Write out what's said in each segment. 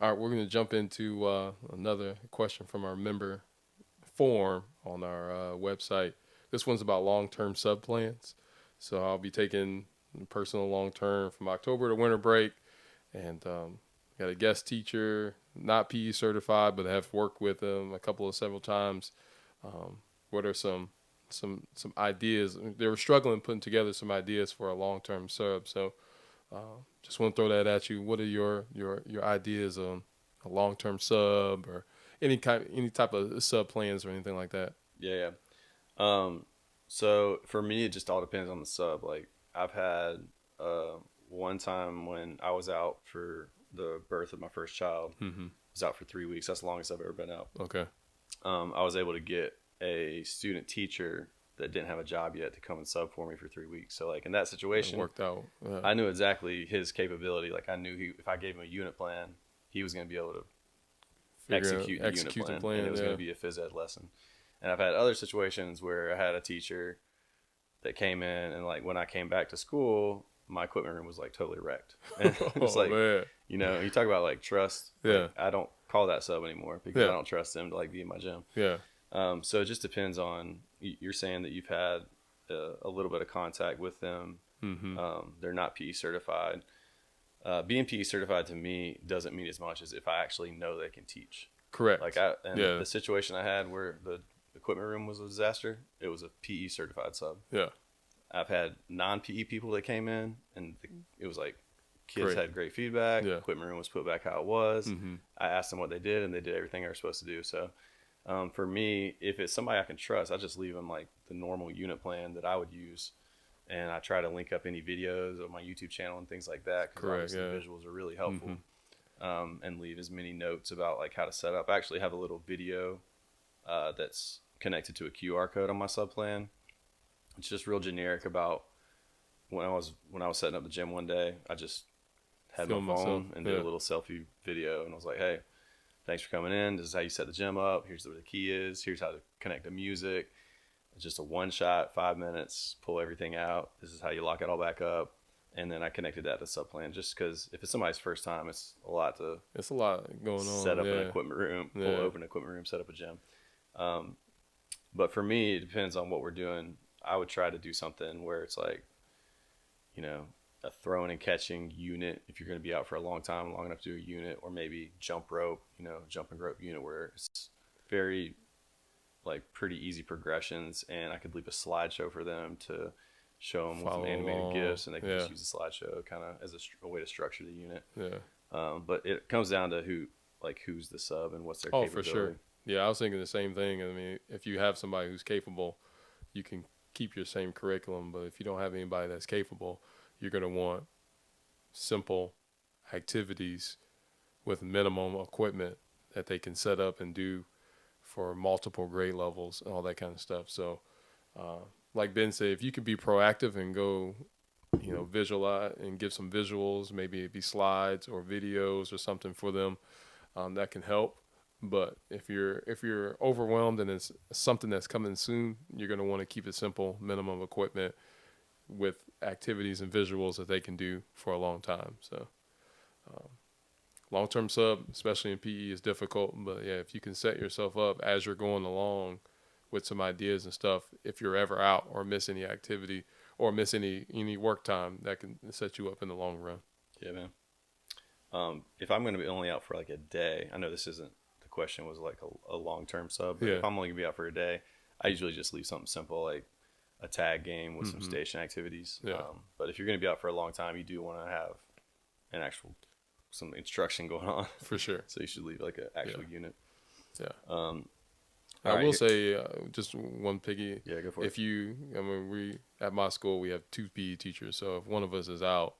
All right, we're going to jump into another question from our member form on our website. This one's about long-term sub plans. So I'll be taking personal long-term from October to winter break, and got a guest teacher, not PE certified, but I have worked with them several times. What are some ideas? They were struggling putting together some ideas for a long-term sub. So just want to throw that at you. What are your ideas on a long-term sub or any type of sub plans or anything like that? Yeah. So for me, it just all depends on the sub. Like I've had one time when I was out for the birth of my first child. Mm-hmm. I was out for 3 weeks. That's the longest I've ever been out. Okay. I was able to get a student teacher that didn't have a job yet to come and sub for me for 3 weeks. So like in that situation, it worked out. Yeah. I knew exactly his capability. Like I knew if I gave him a unit plan, he was going to be able to execute the unit plan, and it was going to be a phys ed lesson. And I've had other situations where I had a teacher that came in, and like when I came back to school, my equipment room was like totally wrecked. And it's like, man. you know, you talk about like trust. Yeah. Like, I don't call that sub anymore because I don't trust him to like be in my gym. Yeah. So it just depends on, you're saying that you've had a little bit of contact with them. Mm-hmm. They're not PE certified. Being PE certified to me doesn't mean as much as if I actually know they can teach. Correct. Like the situation I had where the equipment room was a disaster, it was a PE certified sub. Yeah. I've had non-PE people that came in, and it was like kids had great feedback. Yeah. Equipment room was put back how it was. Mm-hmm. I asked them what they did, and they did everything they were supposed to do. So for me, if it's somebody I can trust, I just leave them like the normal unit plan that I would use. And I try to link up any videos on my YouTube channel and things like that. Because the visuals are really helpful. Mm-hmm. And leave as many notes about like how to set up. I actually have a little video that's connected to a QR code on my sub plan. It's just real generic about when I was setting up the gym one day. I just had my phone and did a little selfie video, and I was like, "Hey, thanks for coming in. This is how you set the gym up. Here's where the key is. Here's how to connect the music. It's just a one shot, 5 minutes. Pull everything out. This is how you lock it all back up." And then I connected that to sub plan, just because if it's somebody's first time, it's a lot going on. Set up an equipment room, pull open an equipment room, set up a gym. But for me, it depends on what we're doing. I would try to do something where it's like, you know, a throwing and catching unit if you're going to be out for a long time, long enough to do a unit, or maybe jump rope, jumping rope unit where it's very like pretty easy progressions, and I could leave a slideshow for them to show them with some animated GIFs, and they can just use the slideshow kind of as a way to structure the unit. Yeah. But it comes down to who's the sub and what's their capability. For sure. Yeah, I was thinking the same thing. I mean, if you have somebody who's capable, you can keep your same curriculum. But if you don't have anybody that's capable, you're going to want simple activities with minimum equipment that they can set up and do for multiple grade levels and all that kind of stuff. So, like Ben said, if you can be proactive and go, visualize and give some visuals, maybe it be slides or videos or something for them, that can help. But if you're overwhelmed and it's something that's coming soon, you're going to want to keep it simple, minimum equipment with activities and visuals that they can do for a long time. So long-term sub, especially in PE, is difficult. But yeah, if you can set yourself up as you're going along with some ideas and stuff, if you're ever out or miss any activity or miss any work time, that can set you up in the long run. Yeah, man. If I'm going to be only out for like a day, I know this isn't, question was like a long-term sub, but if I'm only gonna be out for a day, I usually just leave something simple like a tag game with some station activities. But if you're gonna be out for a long time, you do want to have some instruction going on for sure. So you should leave like an actual unit. I will say just one piggy. Yeah, go for it. We at my school we have 2 PE teachers, so if one of us is out,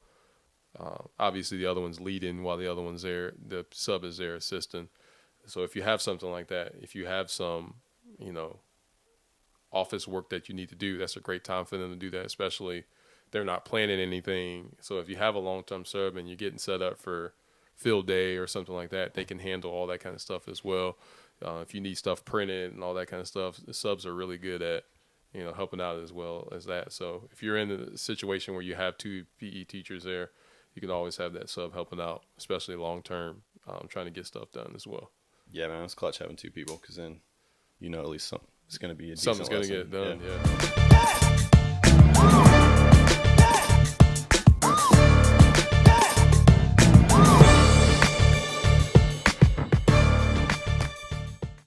obviously the other one's leading while the other one's there. The sub is their assistant. So if you have something like that, if you have some, office work that you need to do, that's a great time for them to do that, especially they're not planning anything. So if you have a long-term sub and you're getting set up for field day or something like that, they can handle all that kind of stuff as well. If you need stuff printed and all that kind of stuff, the subs are really good at, helping out as well as that. So if you're in a situation where you have 2 PE teachers there, you can always have that sub helping out, especially long-term, trying to get stuff done as well. Yeah, man, it's clutch having two people because then, at least it's going to be a decent Something's going to lesson. get done. Yeah. Yeah.